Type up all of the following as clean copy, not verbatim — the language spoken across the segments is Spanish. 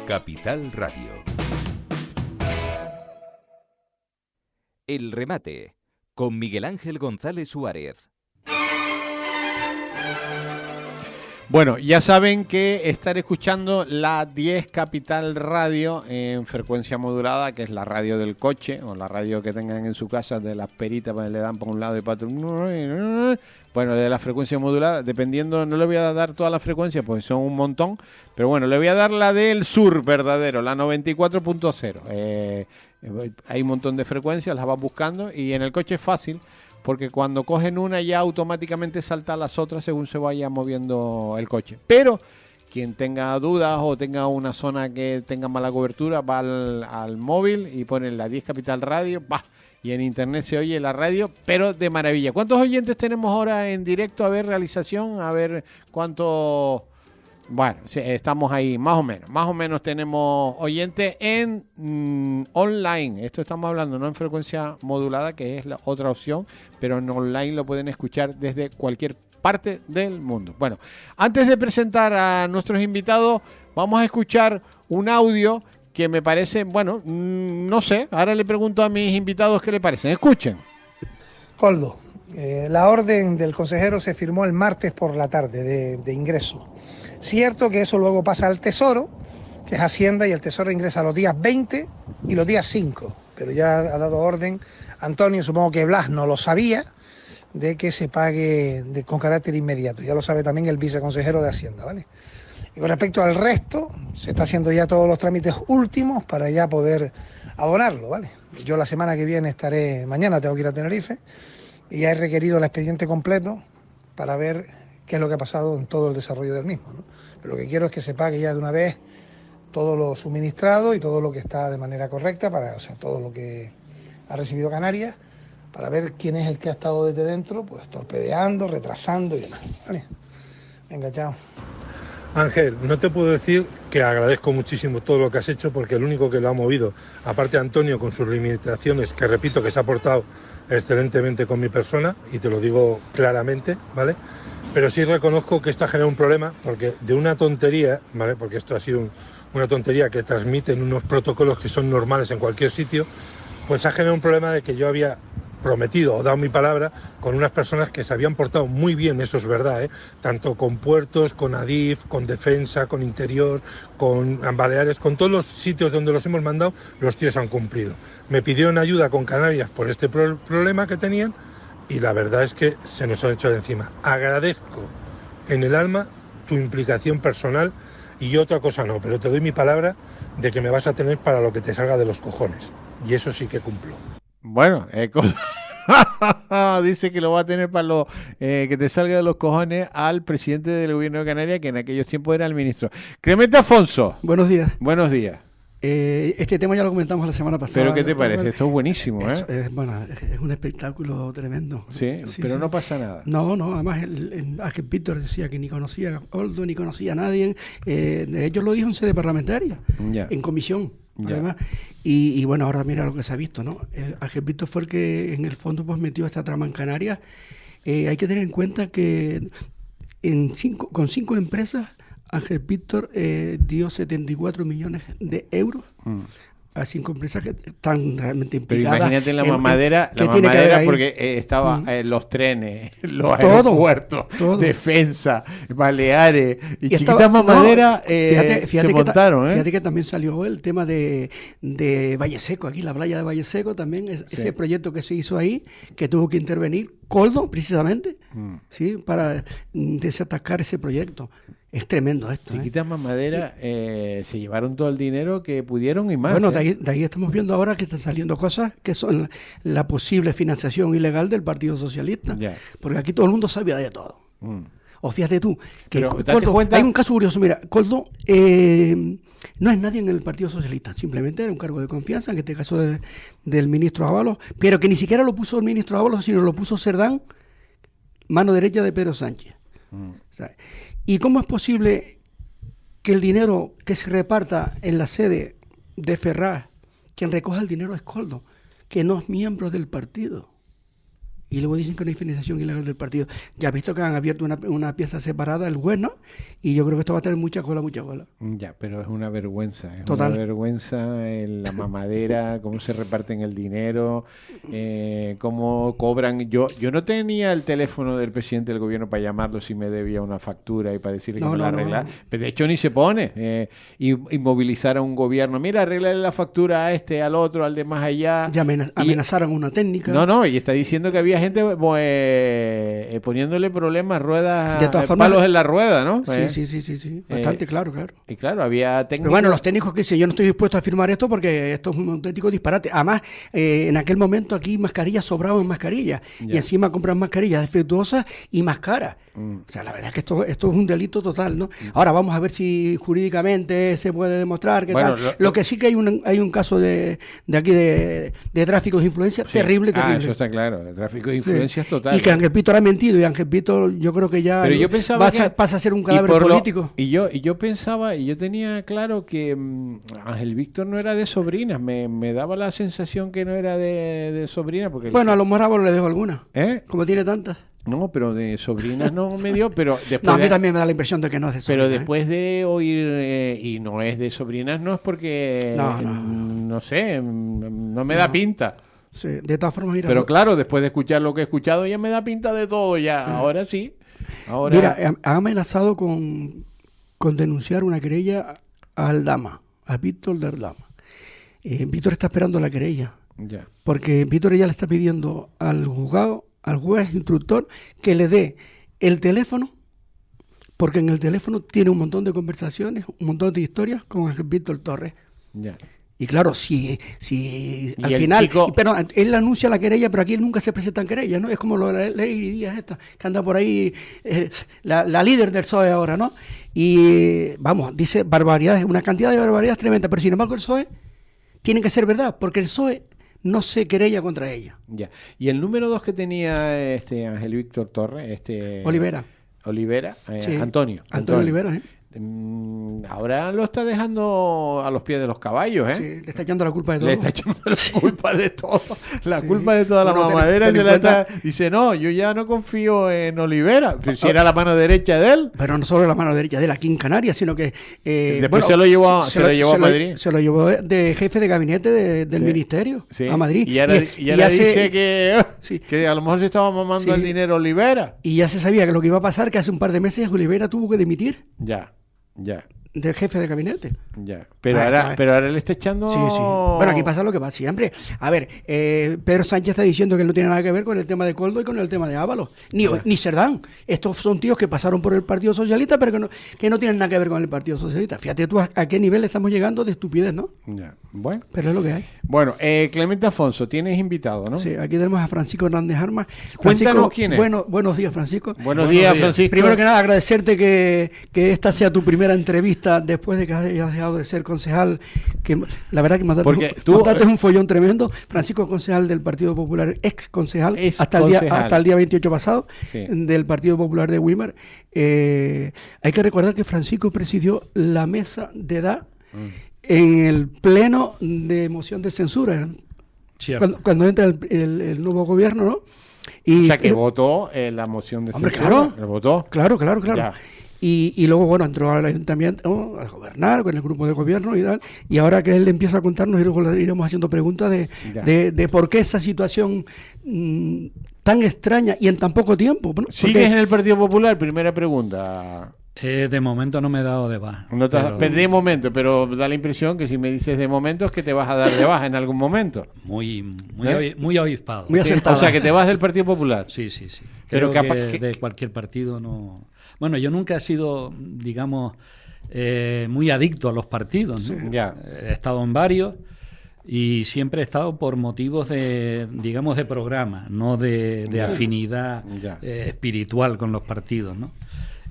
Capital Radio. El remate, con Miguel Ángel González Suárez. Bueno, ya saben que estar escuchando la 10 Capital Radio en frecuencia modulada, que es la radio del coche o la radio que tengan en su casa de las peritas, le dan por un lado y para otro. Bueno, de la frecuencia modulada, dependiendo, no le voy a dar todas las frecuencias, pues son un montón, pero bueno, le voy a dar la del sur verdadero, la 94.0. Hay un montón de frecuencias, las vas buscando y en el coche es fácil, porque cuando cogen una ya automáticamente salta a las otras según se vaya moviendo el coche. Pero quien tenga dudas o tenga una zona que tenga mala cobertura, va al móvil y pone la 10 Capital Radio, y en internet se oye la radio, pero de maravilla. ¿Cuántos oyentes tenemos ahora en directo? A ver, realización, a ver cuántos... Bueno, sí, estamos ahí, más o menos tenemos oyentes en online. Esto estamos hablando, no en frecuencia modulada, que es la otra opción, pero en online lo pueden escuchar desde cualquier parte del mundo. Bueno, antes de presentar a nuestros invitados, vamos a escuchar un audio que me parece, bueno, no sé, ahora le pregunto a mis invitados qué le parecen. Escuchen. Coldo, la orden del consejero se firmó el martes por la tarde de ingreso. Cierto que eso luego pasa al Tesoro, que es Hacienda, y el Tesoro ingresa los días 20 y los días 5. Pero ya ha dado orden, Antonio, supongo que Blas no lo sabía, de que se pague con carácter inmediato. Ya lo sabe también el viceconsejero de Hacienda, ¿vale? Y con respecto al resto, se está haciendo ya todos los trámites últimos para ya poder abonarlo, ¿vale? Yo la semana que viene mañana tengo que ir a Tenerife, y ya he requerido el expediente completo para ver qué es lo que ha pasado en todo el desarrollo del mismo, ¿no? Pero lo que quiero es que se pague ya de una vez todo lo suministrado y todo lo que está de manera correcta, todo lo que ha recibido Canarias, para ver quién es el que ha estado desde dentro, pues torpedeando, retrasando y demás, ¿vale? Venga, chao. Ángel, no te puedo decir que agradezco muchísimo todo lo que has hecho, porque el único que lo ha movido, aparte de Antonio con sus limitaciones, que repito que se ha portado excelentemente con mi persona, y te lo digo claramente, ¿vale? Pero sí reconozco que esto ha generado un problema, porque de una tontería, ¿vale? Porque esto ha sido una tontería que transmiten unos protocolos que son normales en cualquier sitio, pues ha generado un problema de que yo había prometido o dado mi palabra con unas personas que se habían portado muy bien, eso es verdad, tanto con puertos, con Adif, con Defensa, con Interior, con Baleares, con todos los sitios donde los hemos mandado, los tíos han cumplido. Me pidieron ayuda con Canarias por este problema que tenían y la verdad es que se nos han hecho de encima. Agradezco en el alma tu implicación personal y otra cosa no, pero te doy mi palabra de que me vas a tener para lo que te salga de los cojones, y eso sí que cumplo. Bueno, dice que lo va a tener para lo que te salga de los cojones al presidente del gobierno de Canarias, que en aquellos tiempos era el ministro. Clemente Afonso. Buenos días. Buenos días. Este tema ya lo comentamos la semana pasada. ¿Pero qué te parece? Esto es buenísimo, ¿eh? Es un espectáculo tremendo. Sí, pero sí. No pasa nada. No, además el Ángel Víctor decía que ni conocía a Coldo, ni conocía a nadie. Ellos lo dijo en sede parlamentaria, en comisión. Además, y bueno, ahora mira lo que se ha visto, ¿no? Ángel Víctor fue el que en el fondo pues metió esta trama en Canarias. Hay que tener en cuenta que con 5 empresas Ángel Víctor dio 74 millones de euros a 5 empresas que están realmente implicadas. Pero imagínate la mamadera porque estaba los trenes, los aeropuertos, Defensa, Baleares y Chiquita Mamadera se montaron. Fíjate que también salió el tema de Valle Seco, aquí la playa de Valle Seco también, ese proyecto que se hizo ahí, que tuvo que intervenir Coldo precisamente, ¿sí? Para desatascar ese proyecto. Es tremendo esto. Chiquitas Mamadera se llevaron todo el dinero que pudieron y más. Bueno, de ahí estamos viendo ahora que están saliendo cosas que son la posible financiación ilegal del Partido Socialista. Porque aquí todo el mundo sabía de todo. O fíjate tú, que Coldo, hay un caso curioso. Mira, Coldo no es nadie en el Partido Socialista. Simplemente era un cargo de confianza, en este caso del ministro Ábalos, pero que ni siquiera lo puso el ministro Ábalos, sino lo puso Cerdán, mano derecha de Pedro Sánchez. ¿Sabes? ¿Y cómo es posible que el dinero que se reparta en la sede de Ferraz, quien recoja el dinero es Coldo, que no es miembro del partido? y luego dicen que no hay financiación ilegal del partido. Ya has visto que han abierto una pieza separada, el bueno, y yo creo que esto va a tener mucha cola. Ya, pero es una vergüenza. Es Total. una vergüenza la mamadera, cómo se reparten el dinero, cómo cobran. Yo no tenía el teléfono del presidente del gobierno para llamarlo si me debía una factura y para decirle que me la arreglara. Pero de hecho ni se pone. Inmovilizar a un gobierno. Mira, arreglarle la factura a este, al otro, al de más allá. Ya amenazaron una técnica. No, y está diciendo que había gente poniéndole problemas, ruedas, de todas formas, palos en la rueda, ¿no? Sí. Bastante claro. Y claro, había técnicos. Pero bueno, los técnicos que dicen, yo no estoy dispuesto a firmar esto porque esto es un auténtico disparate. Además, en aquel momento aquí mascarillas sobraban mascarillas. Y encima compran mascarillas defectuosas y más caras. O sea, la verdad es que esto es un delito total, ¿no? Ahora vamos a ver si jurídicamente se puede demostrar que tal. Lo que sí que hay un caso de aquí de tráfico de influencia terrible. Eso está claro, de tráfico de influencias total. Y que Ángel Víctor ha mentido, y Ángel Víctor yo creo que ya pasa a ser un cadáver político. Y yo pensaba, y yo tenía claro que Ángel Víctor no era de sobrinas, me daba la sensación que no era de sobrinas. Porque bueno, a los moravos le dejo alguna, como tiene tantas. No, pero de sobrinas no me dio, pero después... No, a mí también me da la impresión de que no es de sobrinas. Pero después de oír, y no es de sobrinas, no es porque... No sé, no me da pinta. Sí, de todas formas, mira... Pero claro, después de escuchar lo que he escuchado, ya me da pinta de todo, ya. Ahora sí. Mira, ha amenazado con denunciar una querella a Aldama, a Víctor de Aldama. Víctor está esperando la querella. Ya. Porque Víctor ya le está pidiendo al juzgado, al juez instructor, que le dé el teléfono, porque en el teléfono tiene un montón de conversaciones, un montón de historias con Ángel Víctor Torres. Ya. Y claro, si al final... Pero él anuncia la querella, pero aquí nunca se presentan querellas, ¿no? Es como la Lady Díaz esta, que anda por ahí, la líder del PSOE ahora, ¿no? Y, vamos, dice barbaridades, una cantidad de barbaridades tremenda, pero sin embargo el PSOE tiene que ser verdad, porque el PSOE no se querella contra ella. Ya. Y el número 2 que tenía Ángel Víctor Torres, Olivera, sí. Antonio Olivera, ahora lo está dejando a los pies de los caballos, Sí, le está echando la culpa de todo. Le está echando la culpa de todo. La culpa de toda la mamadera. Dice, no, yo ya no confío en Olivera. Si era la mano derecha de él. Pero no solo la mano derecha de él aquí en Canarias, sino que... después se lo llevó a Madrid. Se lo llevó de jefe de gabinete del ministerio a Madrid. Y ahora dice que a lo mejor se estaba mamando el dinero Olivera. Y ya se sabía que lo que iba a pasar, que hace un par de meses Olivera tuvo que dimitir. Ya. Del jefe de gabinete. Ya. Pero ahora le está echando... Sí. Bueno, aquí pasa lo que pasa siempre. A ver, Pedro Sánchez está diciendo que no tiene nada que ver con el tema de Koldo y con el tema de Ábalos. Ni Cerdán. Estos son tíos que pasaron por el Partido Socialista, pero que no tienen nada que ver con el Partido Socialista. Fíjate tú a qué nivel estamos llegando de estupidez, ¿no? Ya. Bueno. Pero es lo que hay. Bueno, Clemente Afonso, tienes invitado, ¿no? Sí, aquí tenemos a Francisco Hernández Armas. Cuéntanos quién es. Buenos días, Francisco. Buenos días, Francisco. Primero que nada, agradecerte que esta sea tu primera entrevista después de que hayas dejado de ser concejal, que la verdad que montaste un follón tremendo. Francisco, concejal del Partido Popular, ex concejal, hasta el día 28 pasado, del Partido Popular de Weimar. Hay que recordar que Francisco presidió la mesa de edad en el pleno de moción de censura, cuando entra el nuevo gobierno, ¿no? O sea, que votó la moción de censura. Claro. ¿Lo votó? Claro. Ya. Y luego, bueno, entró al ayuntamiento a gobernar con el grupo de gobierno y tal. Y ahora que él empieza a contarnos, y luego le iremos haciendo preguntas de por qué esa situación tan extraña y en tan poco tiempo, ¿no? ¿Sigues en el Partido Popular? Primera pregunta. De momento no me he dado de baja. De momento, pero da la impresión que si me dices de momento es que te vas a dar de baja en algún momento. Muy avispado. Muy acertado. O sea, que te vas del Partido Popular. Sí. Pero que de cualquier partido no... Bueno, yo nunca he sido, digamos, muy adicto a los partidos, ¿no? Ya. He estado en varios y siempre he estado por motivos de, digamos, de programa, no de afinidad espiritual con los partidos, ¿no?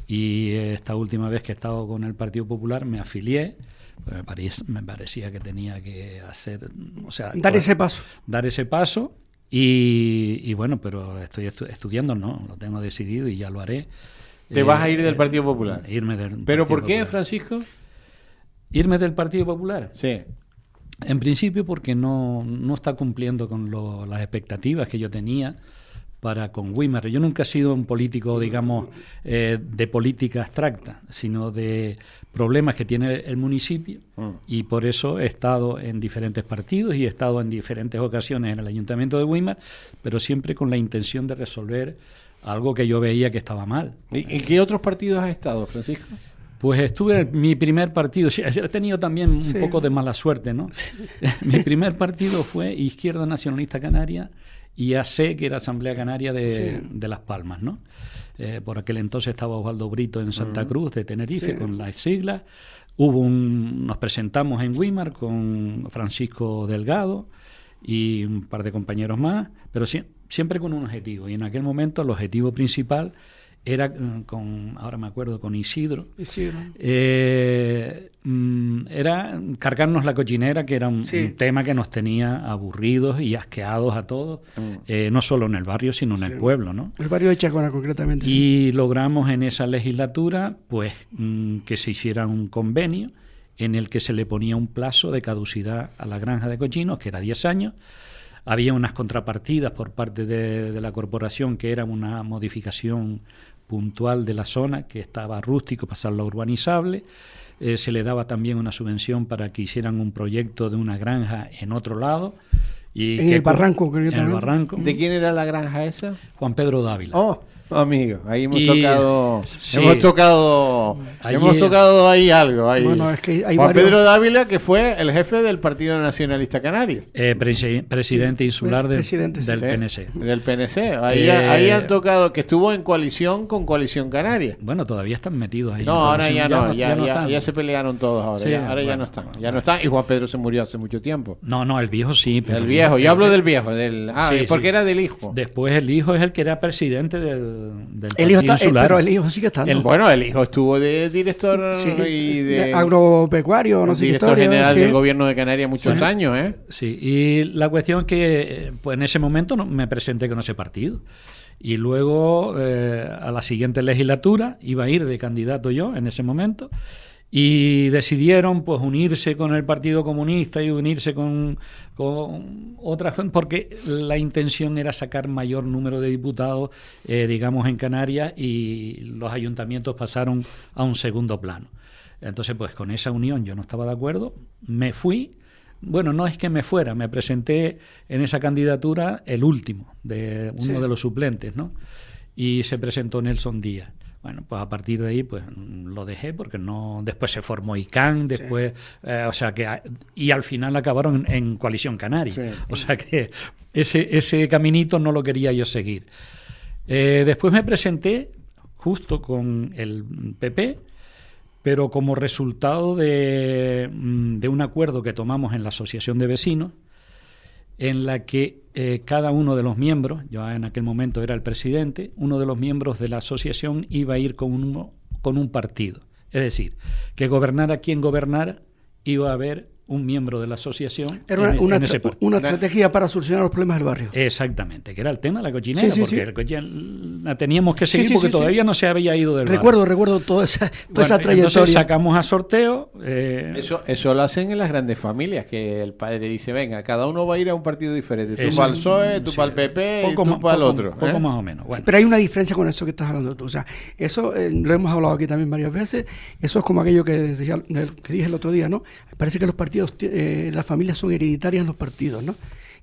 Y esta última vez que he estado con el Partido Popular me afilié, pues me parecía que tenía que hacer, dar ese paso. Y bueno, pero estoy estudiando, no, lo tengo decidido y ya lo haré. ¿Te vas a ir del Partido Popular? Irme del ¿Pero Partido por qué, Popular. Francisco? ¿Irme del Partido Popular? Sí. En principio porque no está cumpliendo con las expectativas que yo tenía, con Weimar. Yo nunca he sido un político, digamos, de política abstracta, sino de problemas que tiene el municipio, y por eso he estado en diferentes partidos y he estado en diferentes ocasiones en el Ayuntamiento de Weimar, pero siempre con la intención de resolver algo que yo veía que estaba mal. ¿Y en qué otros partidos has estado, Francisco? Pues estuve en mi primer partido, he tenido también un poco de mala suerte, ¿no? Sí. Mi primer partido fue Izquierda Nacionalista Canaria y AC, que era Asamblea Canaria de Las Palmas, ¿no? Por aquel entonces estaba Osvaldo Brito en Santa Cruz de Tenerife con las siglas. Nos presentamos en Weimar con Francisco Delgado y un par de compañeros más, pero siempre con un objetivo. Y en aquel momento el objetivo principal era ahora me acuerdo, con Isidro. Era cargarnos la cochinera, que era un tema que nos tenía aburridos y asqueados a todos, no solo en el barrio, sino en el pueblo, ¿no? El barrio de Chacona, concretamente. Y logramos en esa legislatura, pues, que se hiciera un convenio en el que se le ponía un plazo de caducidad a la granja de cochinos, que era 10 años. Había unas contrapartidas por parte de la corporación, que era una modificación puntual de la zona, que estaba rústico, pasarlo a urbanizable. Se le daba también una subvención para que hicieran un proyecto de una granja en otro lado. Y en el Barranco. En el Barranco. ¿De quién era la granja esa? Juan Pedro Dávila. Oh, amigo, ahí hemos tocado ahí algo. Ahí. Bueno, es que hay Juan Pedro Dávila, que fue el jefe del Partido Nacionalista Canario. Presidente insular del PNC. Del PNC. Ahí han tocado, que estuvo en coalición con Coalición Canaria. Bueno, todavía están metidos ahí. No, ahora ya se pelearon todos ahora. Sí, ahora ya no están. Ya no están. Y Juan Pedro se murió hace mucho tiempo. No, el viejo sí. Pero el viejo, yo hablo del viejo. Porque era del hijo. Después el hijo es el que era presidente del el hijo está, pero el hijo sigue estando. El hijo estuvo de director y de agropecuario, no sé, director general del gobierno de Canarias muchos años, ¿eh? Sí, y la cuestión es que pues en ese momento me presenté con ese partido. Y luego a la siguiente legislatura iba a ir de candidato yo en ese momento. Y decidieron pues unirse con el Partido Comunista y unirse con otras, porque la intención era sacar mayor número de diputados, digamos, en Canarias, y los ayuntamientos pasaron a un segundo plano. Entonces, pues con esa unión yo no estaba de acuerdo, me fui. Bueno, no es que me fuera, me presenté en esa candidatura el último, de uno de los suplentes, ¿no? Y se presentó Nelson Díaz. Bueno, pues a partir de ahí pues lo dejé, porque después se formó ICANN, después, y al final acabaron en Coalición Canaria. Sí. O sea que ese caminito no lo quería yo seguir. Después me presenté justo con el PP, pero como resultado de un acuerdo que tomamos en la Asociación de Vecinos, en la que cada uno de los miembros, yo en aquel momento era el presidente, uno de los miembros de la asociación iba a ir con un partido. Es decir, que gobernara quien gobernara, iba a haber un miembro de la asociación. Era una estrategia para solucionar los problemas del barrio. Exactamente, que era el tema de la cochinera, porque la teníamos que seguir porque todavía no se había ido del barrio. Recuerdo toda esa trayectoria. Entonces sacamos a sorteo. Eso lo hacen en las grandes familias, que el padre dice, venga, cada uno va a ir a un partido diferente. Tú para el PSOE, tú para el PP y tú para el otro. Poco más o menos. Bueno. Pero hay una diferencia con eso que estás hablando tú. O sea, eso lo hemos hablado aquí también varias veces. Eso es como aquello que dije el otro día, ¿no? Parece que los partidos, las familias son hereditarias en los partidos, ¿no?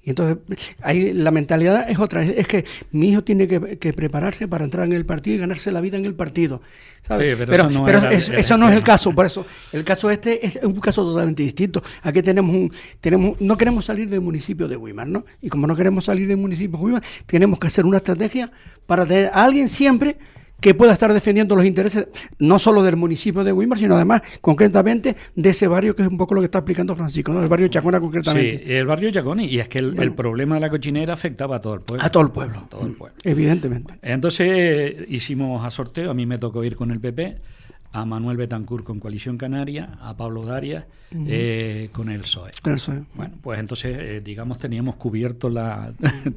Y entonces ahí la mentalidad es otra, es que mi hijo tiene que prepararse para entrar en el partido y ganarse la vida en el partido, ¿sabes? Sí, pero eso no es el caso. Por eso el caso este es un caso totalmente distinto. Aquí no queremos salir del municipio de Weimar, ¿no? Y como no queremos salir del municipio de Weimar, tenemos que hacer una estrategia para tener a alguien siempre que pueda estar defendiendo los intereses no solo del municipio de Weimar, sino además concretamente de ese barrio, que es un poco lo que está explicando Francisco, ¿no? El barrio de Chacona concretamente. Sí, el barrio de Chacona, y es que el problema de la cochinera afectaba a todo el pueblo. A todo el pueblo. Evidentemente. Entonces hicimos a sorteo, a mí me tocó ir con el PP, a Manuel Betancourt con Coalición Canaria, a Pablo Darias con el PSOE. Bueno, pues entonces, digamos, teníamos cubierto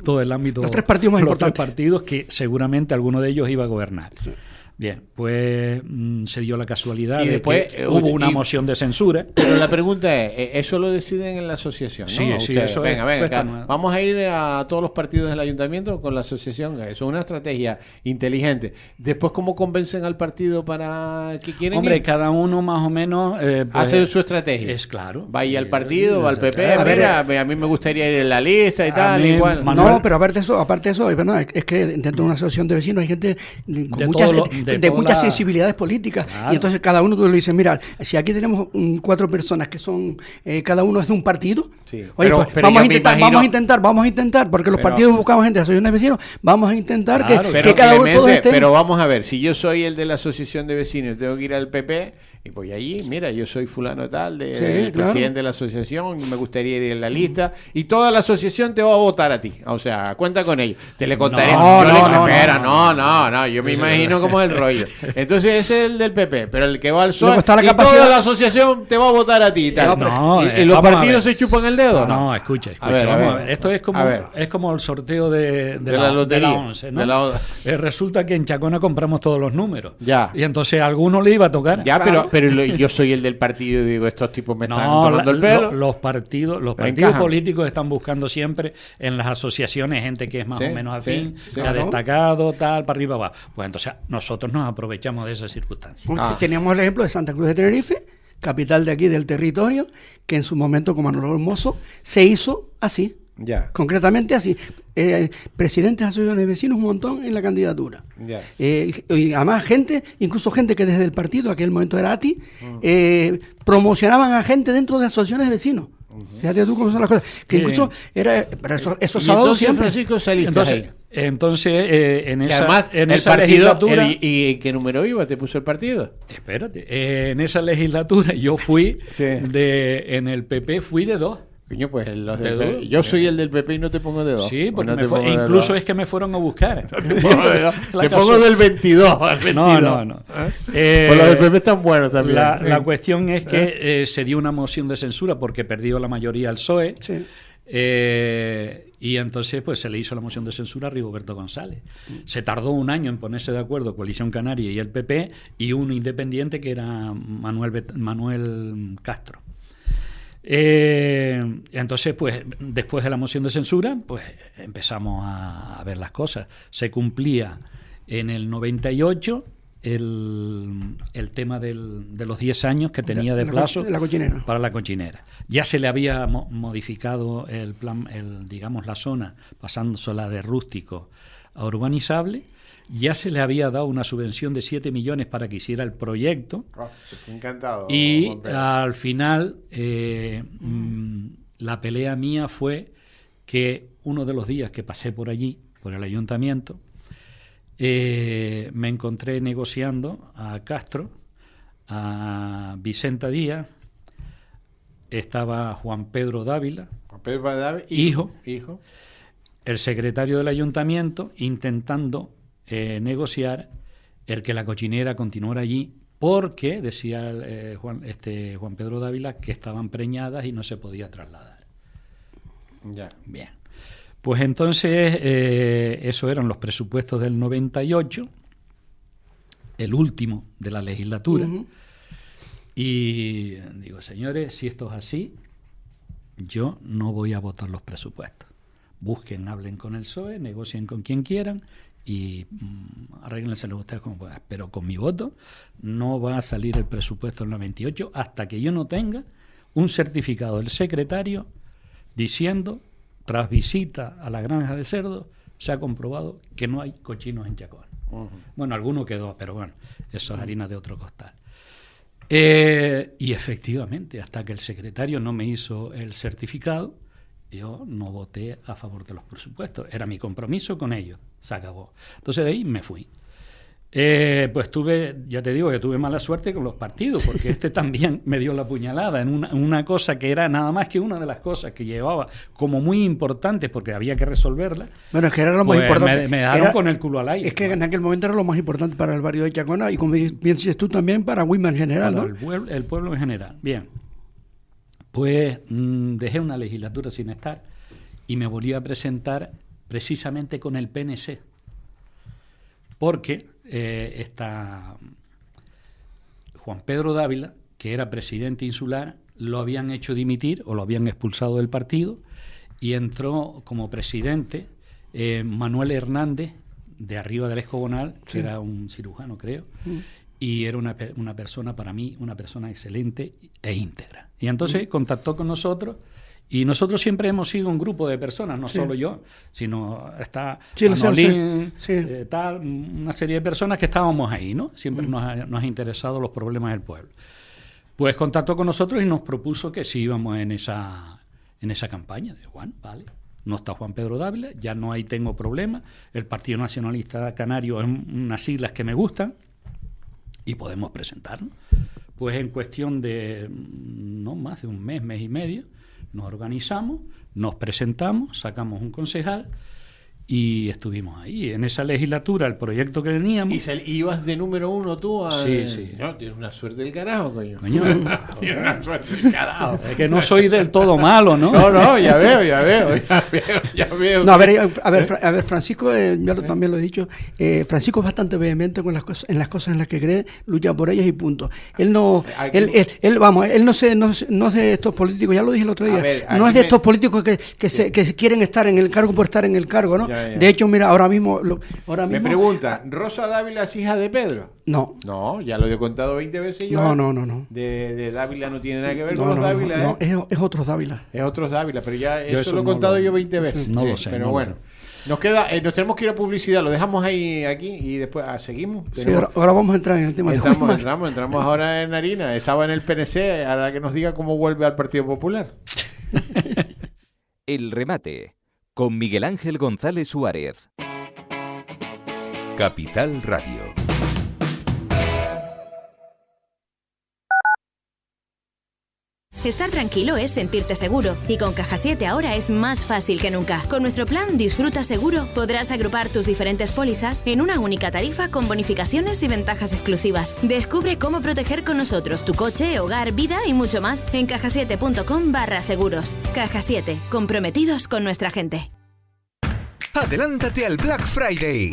todo el ámbito. Los tres partidos más importantes. Los tres partidos que seguramente alguno de ellos iba a gobernar. Sí. Bien, pues se dio la casualidad y de después, que hubo una moción de censura. Pero la pregunta es, ¿eso lo deciden en la asociación? ¿no? Sí, eso venga, vamos a ir a todos los partidos del ayuntamiento con la asociación. Eso es una estrategia inteligente. Después, ¿cómo convencen al partido para que quieren Hombre, ir? cada uno más o menos... pues, hace su estrategia. Es claro. Va ahí al partido, va al PP, a mí me gustaría ir en la lista y tal, igual. Manuel, no, pero aparte de eso, es que dentro de una asociación de vecinos hay gente con muchas sensibilidades políticas, claro. Y entonces cada uno tú le dices, mira, si aquí tenemos 4 personas que son, cada uno es de un partido, sí. Oye, pero vamos a intentar, porque los partidos buscamos gente de asociaciones de vecinos, vamos a intentar que cada uno todos estén. Pero vamos a ver, si yo soy el de la asociación de vecinos, tengo que ir al PP, y voy allí, mira, yo soy fulano tal, presidente de la asociación, y me gustaría ir en la lista, y toda la asociación te va a votar a ti, o sea, cuenta con ello. Te le contaré. No, yo me imagino cómo es el rollo. Entonces ese es el del PP, pero el que va al PSOE, y toda la asociación te va a votar a ti y tal. ¿Y los partidos se chupan el dedo? No, escucha. Vamos a ver. Esto es como el sorteo de la lotería, 11, ¿no? Resulta que en Chacona compramos todos los números. Ya. Y entonces a alguno le iba a tocar. Ya, pero yo soy el del partido y digo, estos tipos me están tomando el pelo. Los partidos políticos están buscando siempre en las asociaciones gente que es más o menos afín, que ha destacado, tal, para arriba, abajo. Pues entonces nosotros nos aprovechamos de esa circunstancia. Teníamos el ejemplo de Santa Cruz de Tenerife, capital de aquí del territorio, que en su momento con Manuel Hermoso se hizo así. Ya. Concretamente así, presidentes de asociaciones de vecinos un montón en la candidatura. Ya. Y además incluso gente que desde el partido, aquel momento era ATI, promocionaban a gente dentro de asociaciones de vecinos. Fíjate tú cómo son las cosas. Que incluso eso se ha dado siempre. Francisco entonces en esa, además, en esa partido, legislatura... ¿Y qué número iba? ¿Te puso el partido? Espérate. En esa legislatura yo fui en el PP fui de 2. Coño, pues yo soy el del PP y no te pongo de 2. Sí, porque incluso es que me fueron a buscar. Te pongo del 22 al 22. No. Pues los del PP están buenos también. La cuestión es que se dio una moción de censura porque perdió la mayoría el PSOE. Sí. Y entonces pues se le hizo la moción de censura a Rigoberto González. Se tardó un año en ponerse de acuerdo Coalición Canaria y el PP y un independiente que era Manuel Castro. Entonces pues después de la moción de censura pues empezamos a ver las cosas. Se cumplía en el 98 el tema de los 10 años que tenía de plazo para la cochinera. Ya se le había modificado el plan, digamos la zona, pasándola de rústico a urbanizable. Ya se le había dado una subvención de 7 millones para que hiciera el proyecto. Encantado. Y al final la pelea mía fue que uno de los días que pasé por allí, por el ayuntamiento, me encontré negociando a Castro, a Vicenta Díaz, estaba Juan Pedro Dávila, hijo, el secretario del ayuntamiento, intentando negociar el que la cochinera continuara allí, porque decía Juan Pedro Dávila que estaban preñadas y no se podía trasladar. Ya. Bien. Pues entonces, eso eran los presupuestos del 98, el último de la legislatura. Y digo, señores, si esto es así, yo no voy a votar los presupuestos. Busquen, hablen con el PSOE, negocien con quien quieran y arréglenselo ustedes como puedan. Pero con mi voto no va a salir el presupuesto del 98 hasta que yo no tenga un certificado del secretario diciendo, tras visita a la granja de cerdos, se ha comprobado que no hay cochinos en Chacón. Bueno, alguno quedó, pero bueno, eso es harina de otro costal. Y efectivamente, hasta que el secretario no me hizo el certificado, yo no voté a favor de los presupuestos. Era mi compromiso con ellos. Se acabó. Entonces de ahí me fui. Pues ya te digo que tuve mala suerte con los partidos, porque este también me dio la puñalada en una cosa que era nada más que una de las cosas que llevaba como muy importantes porque había que resolverla. Bueno, es que era lo más importante. Me dejaron con el culo al aire. Es que en aquel momento era lo más importante para el barrio de Chacona y como bien dices tú también para Guima en general, ¿no? El pueblo en general. Bien. Pues dejé una legislatura sin estar y me volví a presentar precisamente con el PNC. Porque está Juan Pedro Dávila, que era presidente insular, lo habían hecho dimitir o lo habían expulsado del partido, y entró como presidente Manuel Hernández, de Arriba del Escobonal, que era un cirujano, creo, y era una persona, para mí, una persona excelente e íntegra. Y entonces contactó con nosotros, y nosotros siempre hemos sido un grupo de personas, no solo yo, sino está Manolín, tal, una serie de personas que estábamos ahí, ¿no? Siempre nos ha interesado los problemas del pueblo. Pues contactó con nosotros y nos propuso que sí íbamos en esa campaña. Digo, bueno, vale, no está Juan Pedro Dávila, ya no ahí tengo problema, el Partido Nacionalista Canario es unas siglas que me gustan y podemos presentarnos. Pues en cuestión de no más de un mes y medio, nos organizamos, nos presentamos, sacamos un concejal y estuvimos ahí. En esa legislatura, el proyecto que teníamos... ¿Y ibas de número 1 tú? Sí. No, tienes una suerte del carajo, coño. Tienes una suerte del carajo. Es que no soy del todo malo, ¿no? No, ya veo. No, a ver, Francisco, yo también lo he dicho, Francisco es bastante vehemente con las cosas en las que cree, lucha por ellas y punto. Él no es de estos políticos, ya lo dije el otro día, no es de estos políticos que quieren estar en el cargo por estar en el cargo, ¿no? De hecho, mira, ahora mismo... Me pregunta, ¿Rosa Dávila es hija de Pedro? No. No, ya lo he contado 20 veces yo. No. De Dávila no tiene nada que ver con los Dávila, no, es otros Dávila. Es otros Dávila, pero ya eso lo he contado yo 20 veces. No lo sé. Pero bueno. Nos tenemos que ir a publicidad, lo dejamos aquí y después seguimos. Sí, ahora vamos a entrar en el tema. Entramos ahora en harina. Estaba en el PNC, ahora que nos diga cómo vuelve al Partido Popular. El remate con Miguel Ángel González Suárez. Capital Radio. Estar tranquilo es sentirte seguro, y con Caja 7 ahora es más fácil que nunca. Con nuestro plan Disfruta Seguro podrás agrupar tus diferentes pólizas en una única tarifa con bonificaciones y ventajas exclusivas. Descubre cómo proteger con nosotros tu coche, hogar, vida y mucho más en cajasiete.com/seguros. Caja 7, comprometidos con nuestra gente. Adelántate al Black Friday.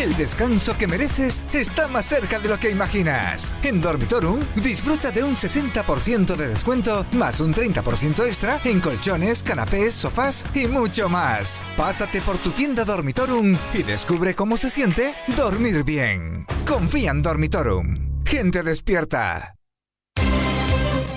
El descanso que mereces está más cerca de lo que imaginas. En Dormitorum, disfruta de un 60% de descuento, más un 30% extra en colchones, canapés, sofás y mucho más. Pásate por tu tienda Dormitorum y descubre cómo se siente dormir bien. Confía en Dormitorum. Gente despierta.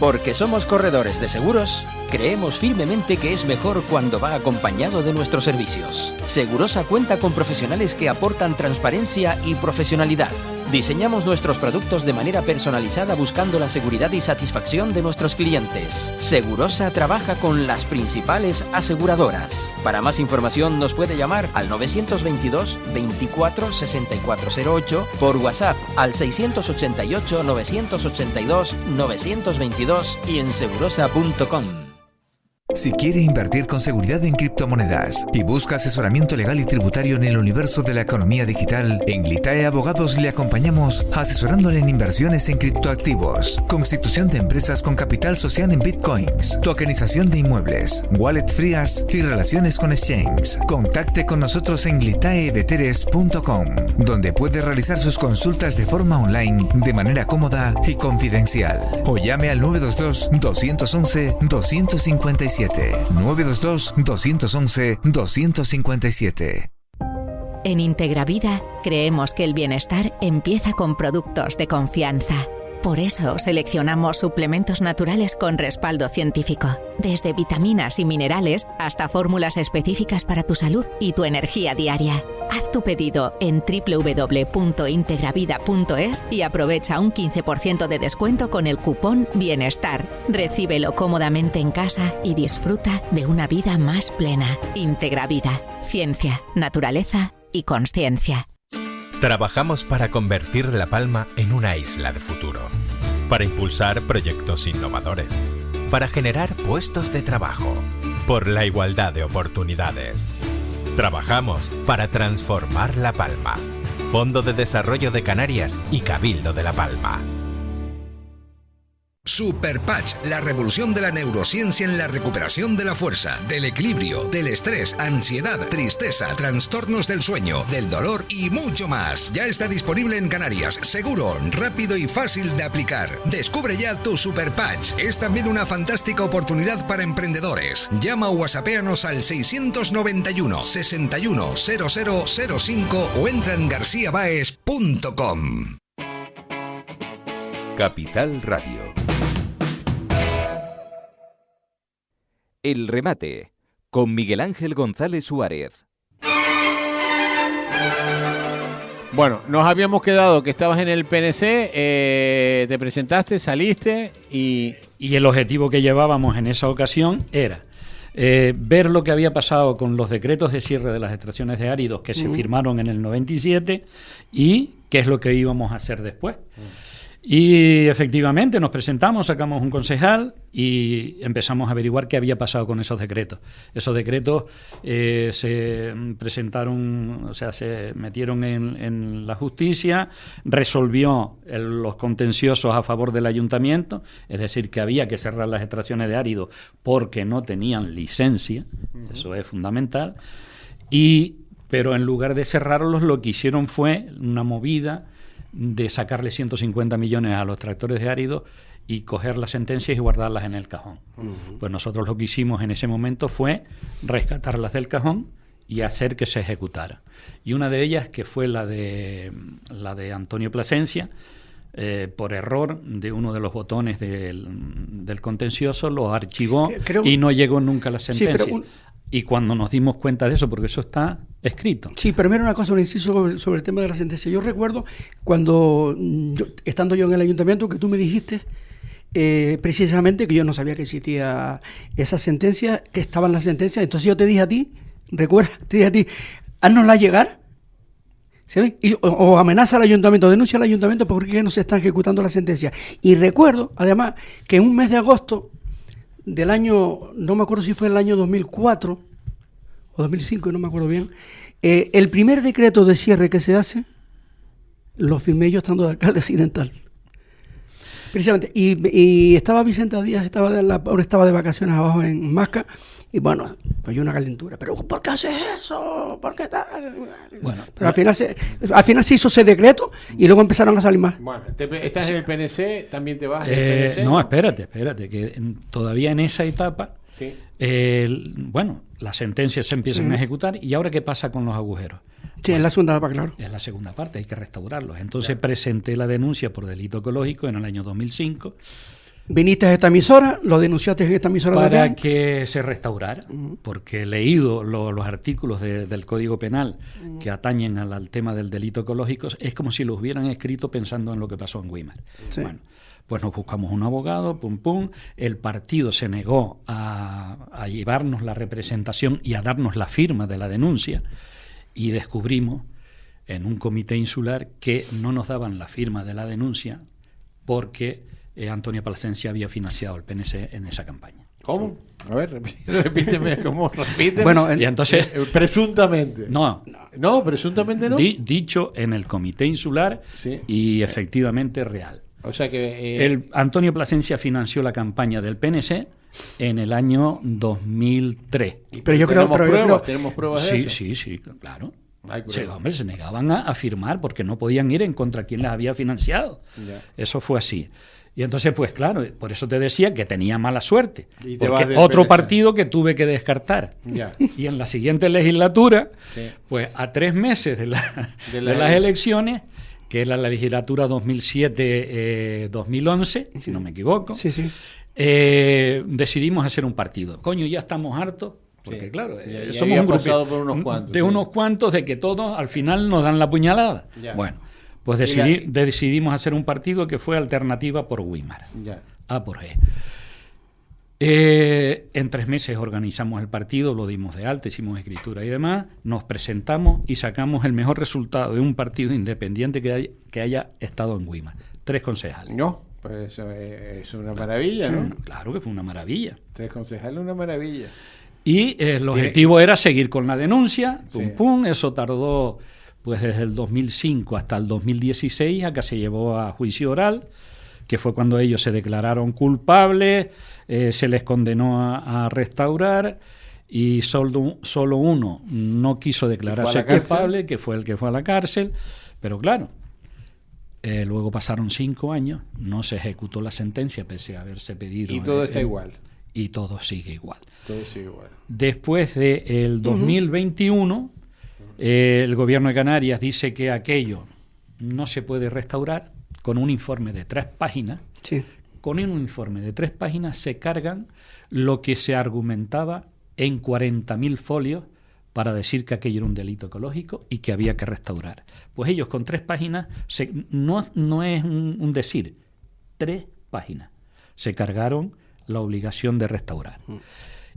Porque somos corredores de seguros, creemos firmemente que es mejor cuando va acompañado de nuestros servicios. Segurosa cuenta con profesionales que aportan transparencia y profesionalidad. Diseñamos nuestros productos de manera personalizada buscando la seguridad y satisfacción de nuestros clientes. Segurosa trabaja con las principales aseguradoras. Para más información nos puede llamar al 922 24 6408, por WhatsApp al 688 982 922 y en segurosa.com. Si quiere invertir con seguridad en criptomonedas y busca asesoramiento legal y tributario en el universo de la economía digital, en Glitae Abogados le acompañamos asesorándole en inversiones en criptoactivos, constitución de empresas con capital social en bitcoins, tokenización de inmuebles, wallet frías y relaciones con exchange. Contacte con nosotros en glitaeveteres.com, donde puede realizar sus consultas de forma online de manera cómoda y confidencial. O llame al 922 211 257. 922-211-257. En Integravida creemos que el bienestar empieza con productos de confianza. Por eso seleccionamos suplementos naturales con respaldo científico, desde vitaminas y minerales hasta fórmulas específicas para tu salud y tu energía diaria. Haz tu pedido en www.integravida.es y aprovecha un 15% de descuento con el cupón Bienestar. Recíbelo cómodamente en casa y disfruta de una vida más plena. Integravida. Ciencia, naturaleza y consciencia. Trabajamos para convertir La Palma en una isla de futuro, para impulsar proyectos innovadores, para generar puestos de trabajo, por la igualdad de oportunidades. Trabajamos para transformar La Palma. Fondo de Desarrollo de Canarias y Cabildo de La Palma. Super Patch, la revolución de la neurociencia en la recuperación de la fuerza, del equilibrio, del estrés, ansiedad, tristeza, trastornos del sueño, del dolor y mucho más. Ya está disponible en Canarias, seguro, rápido y fácil de aplicar. Descubre ya tu Super Patch. Es también una fantástica oportunidad para emprendedores. Llama o whatsappéanos al 691 61 0005 o entra en garciabaes.com. Capital Radio. El remate, con Miguel Ángel González Suárez. Bueno, nos habíamos quedado que estabas en el PNC, te presentaste, saliste y el objetivo que llevábamos en esa ocasión era ver lo que había pasado con los decretos de cierre de las extracciones de áridos que se firmaron en el 97 y qué es lo que íbamos a hacer después. Y efectivamente nos presentamos, sacamos un concejal y empezamos a averiguar qué había pasado con esos decretos. Esos decretos se presentaron, o sea, se metieron en la justicia, resolvió los contenciosos a favor del ayuntamiento, es decir, que había que cerrar las extracciones de áridos porque no tenían licencia, eso es fundamental, pero en lugar de cerrarlos lo que hicieron fue una movida de sacarle 150 millones a los tractores de áridos y coger las sentencias y guardarlas en el cajón. Pues nosotros lo que hicimos en ese momento fue rescatarlas del cajón y hacer que se ejecutara. Y una de ellas, que fue la de Antonio Plasencia, por error de uno de los botones del contencioso, lo archivó y no llegó nunca a la sentencia. Sí, y cuando nos dimos cuenta de eso, porque eso está escrito. Sí, pero mira una cosa, un inciso sobre el tema de la sentencia. Yo recuerdo cuando, estando yo en el ayuntamiento, que tú me dijiste precisamente que yo no sabía que existía esa sentencia, que estaba en la sentencia. Entonces yo te dije a ti, recuerda, te dije a ti, haznosla llegar. ¿Sí? O amenaza al ayuntamiento, denuncia al ayuntamiento porque no se están ejecutando la sentencia. Y recuerdo, además, que en un mes de agosto del año, no me acuerdo si fue el año 2004 o 2005, no me acuerdo bien, el primer decreto de cierre que se hace lo firmé yo estando de alcalde accidental. Precisamente. Y estaba Vicente Díaz, estaba de vacaciones abajo en Masca, y bueno, pues una calentura. ¿Pero por qué haces eso? ¿Por qué tal? Bueno, pero al final se hizo ese decreto y luego empezaron a salir más. Bueno, ¿estás en el PNC? ¿También te vas? No, espérate, que todavía en esa etapa, sí. Las sentencias se empiezan a ejecutar. ¿Y ahora qué pasa con los agujeros? Sí, es la segunda parte, claro. Es la segunda parte, hay que restaurarlos. Entonces presenté la denuncia por delito ecológico en el año 2005. Viniste a esta emisora, lo denunciaste en esta emisora para que se restaurara, porque he leído los artículos del Código Penal que atañen al tema del delito ecológico, es como si los hubieran escrito pensando en lo que pasó en Güímar. Sí. Bueno, pues nos buscamos un abogado, el partido se negó a llevarnos la representación y a darnos la firma de la denuncia, y descubrimos en un comité insular que no nos daban la firma de la denuncia porque Antonio Plasencia había financiado el PNC en esa campaña. ¿Cómo? A ver, repíteme, ¿cómo? Repíteme. Bueno, y entonces... presuntamente. No, presuntamente no. Dicho en el comité insular, sí. Y efectivamente real. O sea que... Antonio Plasencia financió la campaña del PNC en el año 2003. Pero yo creo... ¿Tenemos pruebas de eso? Sí, claro. Se negaban a firmar porque no podían ir en contra quien las había financiado. Ya. Eso fue así. Y entonces, pues claro, por eso te decía que tenía mala suerte. Porque otro partido que tuve que descartar. Ya. Y en la siguiente legislatura, sí. Pues a 3 meses de las elecciones, que era la legislatura 2007-2011, si no me equivoco, sí. Decidimos hacer un partido. Coño, ya estamos hartos. Porque claro, somos un grupo por unos cuantos, de unos cuantos de que todos al final nos dan la puñalada. Ya. Bueno, pues decidimos hacer un partido que fue Alternativa por Güímar, A por G. En 3 meses organizamos el partido, lo dimos de alta, hicimos escritura y demás, nos presentamos y sacamos el mejor resultado de un partido independiente que haya estado en Güímar. 3 concejales. No, pues es una maravilla, ¿no? Claro que fue una maravilla. 3 concejales, una maravilla. Y el objetivo era seguir con la denuncia, eso tardó pues desde el 2005 hasta el 2016, a que se llevó a juicio oral, que fue cuando ellos se declararon culpables, se les condenó a restaurar, y solo uno no quiso declararse culpable, que fue el que fue a la cárcel. Pero claro, luego pasaron 5 años, no se ejecutó la sentencia pese a haberse pedido. Y todo está igual. Y todo sigue igual. Todo sigue igual. Después del 2021, el gobierno de Canarias dice que aquello no se puede restaurar. Con un informe de 3 páginas. Sí. Con un informe de 3 páginas se cargan lo que se argumentaba en 40.000 folios para decir que aquello era un delito ecológico y que había que restaurar. Pues ellos con 3 páginas, no es un decir, 3 páginas, se cargaron la obligación de restaurar.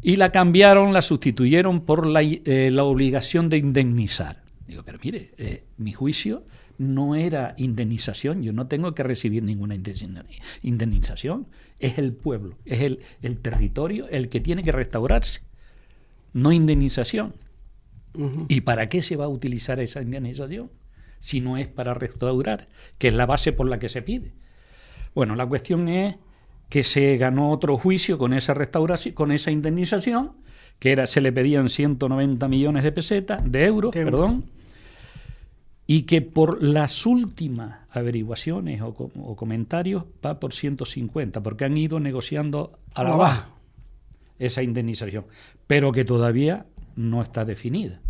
Y la cambiaron, la sustituyeron por la obligación de indemnizar. Digo, pero mire, mi juicio no era indemnización, yo no tengo que recibir ninguna indemnización, es el pueblo, es el territorio el que tiene que restaurarse, no indemnización. ¿Y para qué se va a utilizar esa indemnización si no es para restaurar, que es la base por la que se pide? Bueno, la cuestión es que se ganó otro juicio con esa restauración, con esa indemnización, que se le pedían 190 millones de euros, y que por las últimas averiguaciones o comentarios va por 150, porque han ido negociando a la baja esa indemnización, pero que todavía no está definida.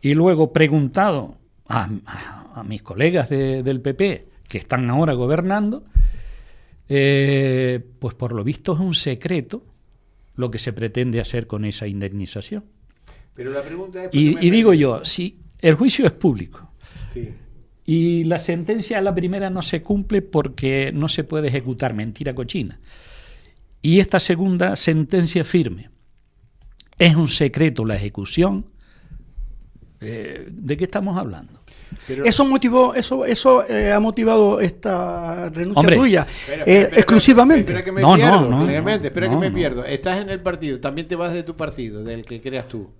Y luego, preguntado a mis colegas del PP, que están ahora gobernando, pues por lo visto es un secreto lo que se pretende hacer con esa indemnización. Pero la pregunta es... Y digo yo, si el juicio es público, sí, y la sentencia a la primera no se cumple porque no se puede ejecutar, mentira cochina, y esta segunda sentencia firme es un secreto la ejecución, ¿de qué estamos hablando? Pero eso ha motivado esta renuncia tuya, exclusivamente. Espera que me pierdo. Estás en el partido, también te vas de tu partido, del que creas tú.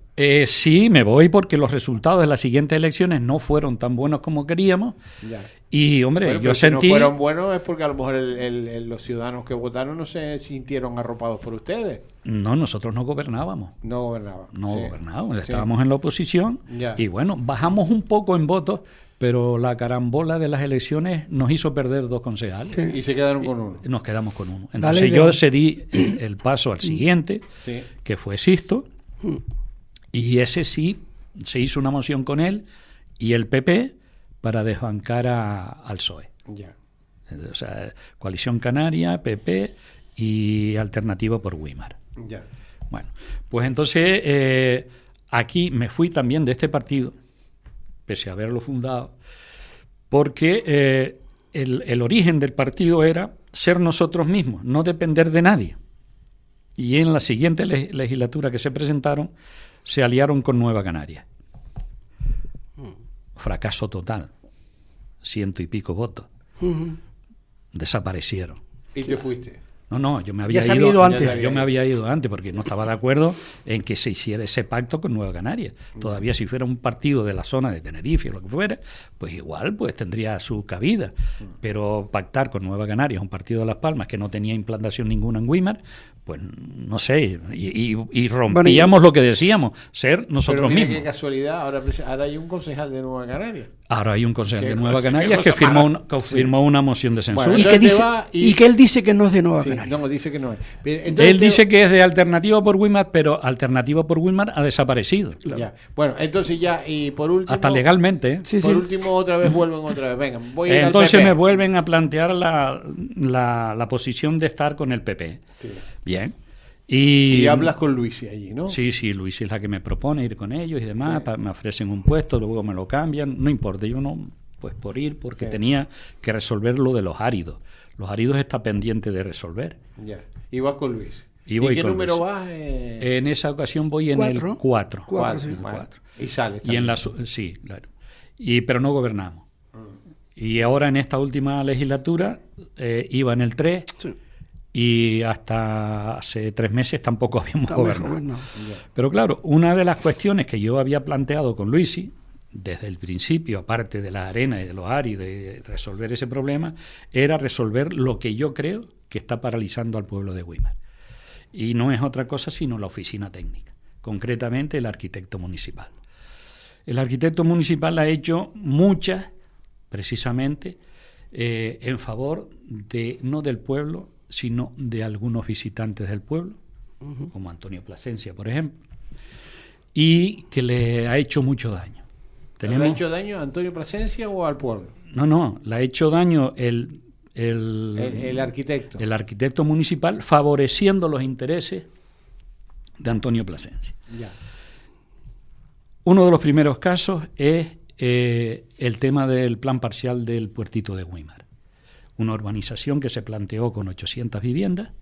Sí, me voy porque los resultados de las siguientes elecciones no fueron tan buenos como queríamos. Ya. Y, hombre, bueno, yo sentí... Si no fueron buenos es porque a lo mejor los ciudadanos que votaron no se sintieron arropados por ustedes. No, nosotros no gobernábamos. No gobernábamos. Estábamos en la oposición. Ya. Y, bueno, bajamos un poco en votos, pero la carambola de las elecciones nos hizo perder 2 concejales. Sí. Y se quedaron con uno. Nos quedamos con uno. Entonces yo cedí el paso al siguiente, que fue Sisto. Y ese sí, se hizo una moción con él y el PP para desbancar al PSOE. Ya. O sea, Coalición Canaria, PP y Alternativa por Güímar. Ya. Bueno, pues entonces aquí me fui también de este partido, pese a haberlo fundado, porque el origen del partido era ser nosotros mismos, no depender de nadie. Y en la siguiente legislatura que se presentaron, se aliaron con Nueva Canarias. Fracaso total. 100 y pico votos. Desaparecieron. ¿Y te fuiste? No, yo me había ido antes. Yo me había ido antes porque no estaba de acuerdo en que se hiciera ese pacto con Nueva Canarias. Todavía si fuera un partido de la zona de Tenerife o lo que fuera, pues igual pues tendría su cabida. Pero pactar con Nueva Canarias, un partido de Las Palmas que no tenía implantación ninguna en Güímar, pues no sé, y rompíamos lo que decíamos, ser nosotros mismos. Qué casualidad, ahora hay un concejal de Nueva Canarias. Ahora hay un concejal de Nueva Canarias que firmó una moción de censura. Bueno, y que él dice que no es de Nueva Canarias. No, dice que no es. Él dice que es de Alternativa por Güímar, pero Alternativa por Güímar ha desaparecido. Claro. Ya. Bueno, entonces ya, y por último... Hasta legalmente. Último, otra vez vuelven otra vez. Venga, voy a ir entonces al PP. Me vuelven a plantear la posición de estar con el PP. Sí. Bien. Y hablas con Luisi allí, ¿no? Sí, Luisi es la que me propone ir con ellos y demás, me ofrecen un puesto, luego me lo cambian, no importa, yo no, pues por ir, porque tenía que resolver lo de los áridos. Los áridos está pendiente de resolver. Ya, y vas con Luis. ¿Y qué número vas? En esa ocasión voy en el 4. 4. Y sales también. Sí, claro. Pero no gobernamos. Y ahora en esta última legislatura iba en el 3. Sí. Y hasta hace 3 meses tampoco habíamos gobernado. Pero claro, una de las cuestiones que yo había planteado con Luisi, desde el principio, aparte de la arena y de los áridos y de resolver ese problema, era resolver lo que yo creo que está paralizando al pueblo de Güímar. Y no es otra cosa sino la oficina técnica, concretamente el arquitecto municipal. El arquitecto municipal ha hecho muchas, precisamente, en favor de no del pueblo, sino de algunos visitantes del pueblo, como Antonio Plasencia, por ejemplo, y que le ha hecho mucho daño. ¿Le ha hecho daño a Antonio Plasencia o al pueblo? No, le ha hecho daño el arquitecto. El arquitecto municipal, favoreciendo los intereses de Antonio Plasencia. Ya. Uno de los primeros casos es el tema del plan parcial del puertito de Güímar. Una urbanización que se planteó con 800 viviendas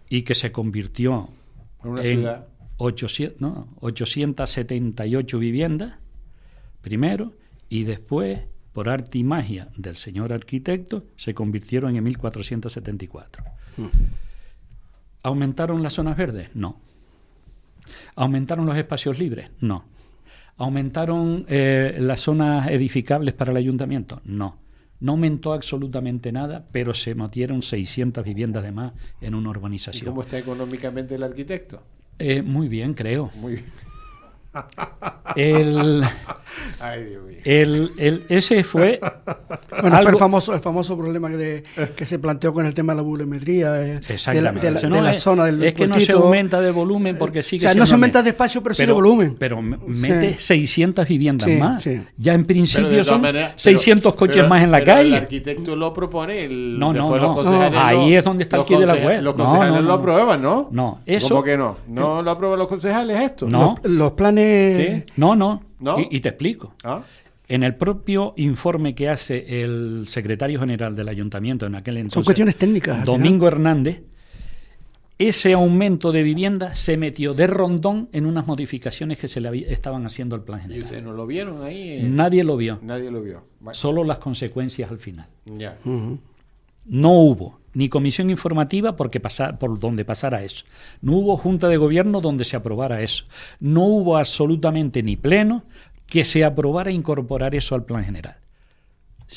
y que se convirtió en 878 viviendas primero, y después, por arte y magia del señor arquitecto, se convirtieron en 1474. ¿Aumentaron las zonas verdes? No. ¿Aumentaron los espacios libres? No. ¿Aumentaron las zonas edificables para el ayuntamiento? No. No aumentó absolutamente nada, pero se metieron 600 viviendas de más en una urbanización. ¿Y cómo está económicamente el arquitecto? Muy bien, creo. Muy bien. Ay, Dios mío. Ese fue bueno, fue el famoso problema que se planteó con el tema de la volumetría de la zona del es que no se aumenta de volumen porque sigue siendo, no se aumenta de espacio, pero sí de volumen. Pero mete 600 viviendas más. Sí. Ya en principio son 600 coches más en la calle. El arquitecto lo propone. No. Ahí es donde está el quid de la web. Los concejales lo aprueban, ¿no? No, eso. ¿Cómo que no? ¿No lo aprueban los concejales esto? No. Los planes. ¿Sí? No. Y te explico. En el propio informe que hace el secretario general del ayuntamiento en aquel entonces, son cuestiones técnicas, Domingo Hernández, ese aumento de vivienda se metió de rondón en unas modificaciones que se le estaban haciendo al plan general. ¿Y ustedes no lo vieron ahí? Nadie lo vio. Vale. Solo las consecuencias al final. Ya. No hubo ni comisión informativa por donde pasara eso. No hubo junta de gobierno donde se aprobara eso. No hubo absolutamente ni pleno que se aprobara incorporar eso al plan general.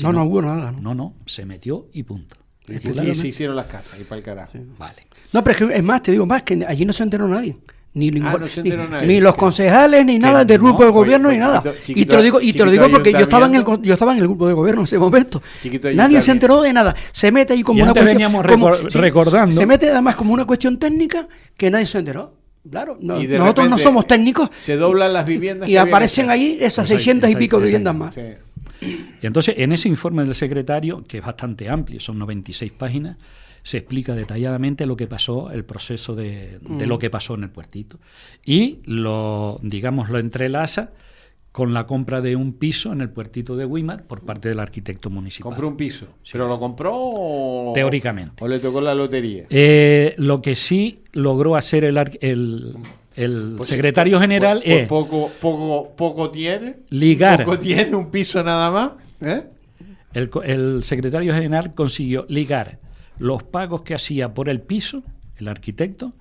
No hubo nada. No, se metió y punto. Y se hicieron las casas y para el carajo. Sí. Vale. No, pero es más, te digo más, que allí no se enteró nadie. Ni los concejales, ni nada del grupo de gobierno, ni nada. Y te lo digo porque yo estaba en el grupo de gobierno en ese momento. Nadie se enteró de nada. Se mete ahí como una cuestión. Recordando. Se mete además como una cuestión técnica que nadie se enteró. Claro, nosotros no somos técnicos. Se doblan las viviendas. Y aparecen ahí esas 600 y pico viviendas más. Sí. Y entonces, en ese informe del secretario, que es bastante amplio, son 96 páginas, se explica detalladamente lo que pasó, el proceso de lo que pasó en el puertito. Y lo entrelaza con la compra de un piso en el puertito de Güímar por parte del arquitecto municipal. ¿Compró un piso? Sí. ¿Pero lo compró teóricamente? ¿O le tocó la lotería? Lo que sí logró hacer el secretario general es... Poco tiene. Ligar. Poco tiene, un piso nada más. El secretario general consiguió ligar los pagos que hacía por el piso, el arquitecto,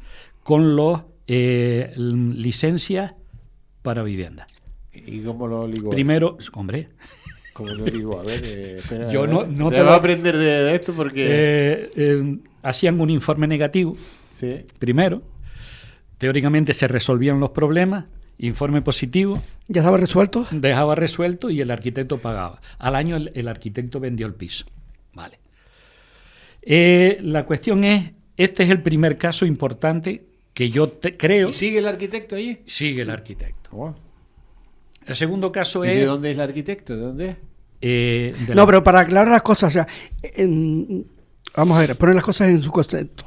con los licencias para vivienda. ¿Y cómo lo ligó? Primero, hombre... ¿Cómo lo ligó? A ver, espera, yo no te voy a aprender de esto porque... hacían un informe negativo, sí. Primero. Teóricamente se resolvían los problemas, informe positivo. ¿Ya estaba resuelto? Dejaba resuelto y el arquitecto pagaba. Al año el arquitecto vendió el piso. Vale. La cuestión es, este es el primer caso importante que yo creo... ¿Y sigue el arquitecto allí? Sigue el arquitecto. Oh. El segundo caso ¿Y es... de dónde es el arquitecto? ¿De dónde es? Pero para aclarar las cosas, o sea, vamos a ver, poner las cosas en su concepto.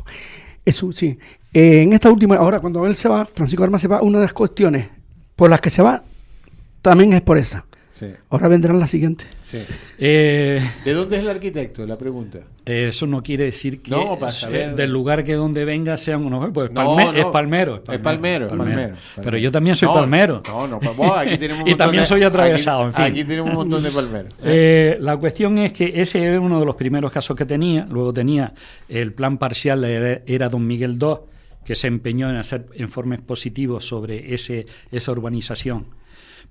Sí. En esta última, ahora cuando él se va, Francisco Armas se va, una de las cuestiones por las que se va también es por esa. Sí. Ahora vendrán las siguientes. Sí. ¿De dónde es el arquitecto? La pregunta. Eso no quiere decir que del lugar que donde venga sea uno. Pues es palmero. Es palmero. Pero yo también soy palmero. Aquí tenemos y también soy atravesado. Aquí tenemos un montón de palmeros. La cuestión es que ese es uno de los primeros casos que tenía. Luego tenía el plan parcial, era Don Miguel II, que se empeñó en hacer informes positivos sobre esa urbanización.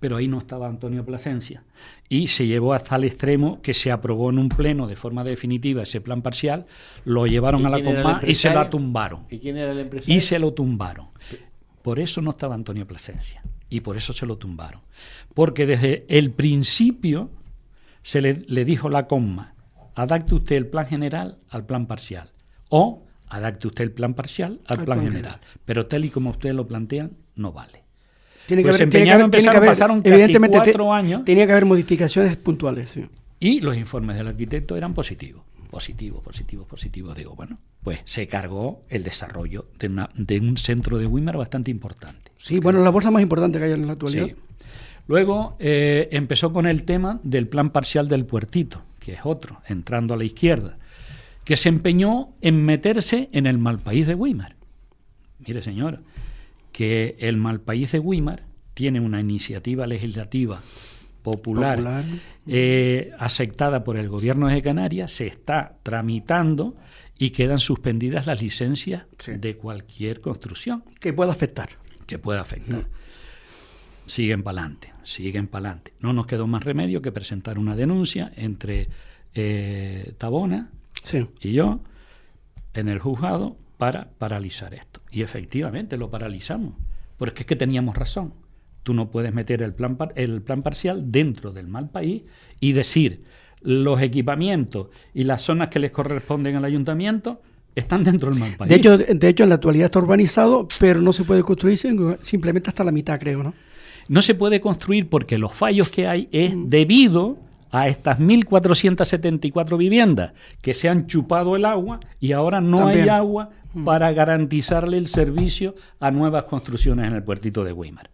pero ahí no estaba Antonio Plasencia. Y se llevó hasta el extremo que se aprobó en un pleno de forma definitiva ese plan parcial, lo llevaron a la CONMA y se lo tumbaron. ¿Y quién era el empresario? Y se lo tumbaron. Por eso no estaba Antonio Plasencia. Y por eso se lo tumbaron. Porque desde el principio se le dijo la CONMA: adapte usted el plan general al plan parcial. O adapte usted el plan parcial al plan general. Pero tal y como ustedes lo plantean, no vale. Pasaron casi 4 años. Tenía que haber modificaciones puntuales. Sí. Y los informes del arquitecto eran positivos. Positivos. Digo, bueno, pues se cargó el desarrollo de un centro de Weimar bastante importante. Sí, bueno, la bolsa más importante que hay en la actualidad. Sí. Luego empezó con el tema del plan parcial del Puertito, que es otro, entrando a la izquierda, que se empeñó en meterse en el Malpaís de Weimar. Mire, señor, que el Malpaís de Weimar tiene una iniciativa legislativa popular. Aceptada por el gobierno de Canarias, se está tramitando y quedan suspendidas las licencias de cualquier construcción. Que pueda afectar. Siguen para adelante. No nos quedó más remedio que presentar una denuncia entre Tabona y yo en el juzgado para paralizar esto. Y efectivamente lo paralizamos, porque es que teníamos razón. Tú no puedes meter el plan parcial dentro del Malpaís y decir los equipamientos y las zonas que les corresponden al ayuntamiento están dentro del Malpaís. De hecho, en la actualidad está urbanizado, pero no se puede construir simplemente hasta la mitad, creo, ¿no? No se puede construir porque los fallos que hay es debido a estas 1.474 viviendas que se han chupado el agua y ahora no hay agua para garantizarle el servicio a nuevas construcciones en el puertito de Weimar.